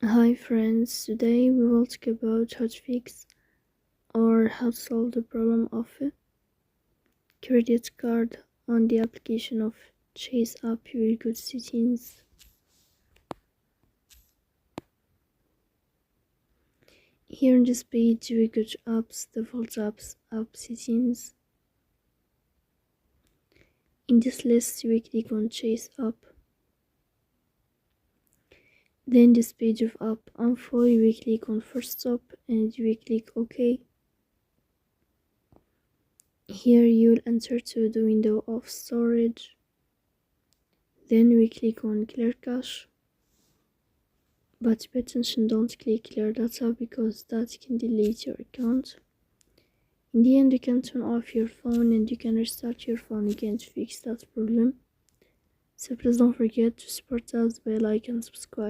Hi friends, today we will talk about how to fix or how to solve the problem of a credit card on the application of Chase app. You will go to settings. Here on this page you will go to apps, default apps, app settings. In this list you will click on Chase app. Then this page of app info you will click on first stop and you will click OK. Here you will enter to the window of storage. Then we click on clear cache. But pay attention, don't click clear data because that can delete your account. In the end, you can turn off your phone and you can restart your phone again to fix that problem. So please don't forget to support us by like and subscribe.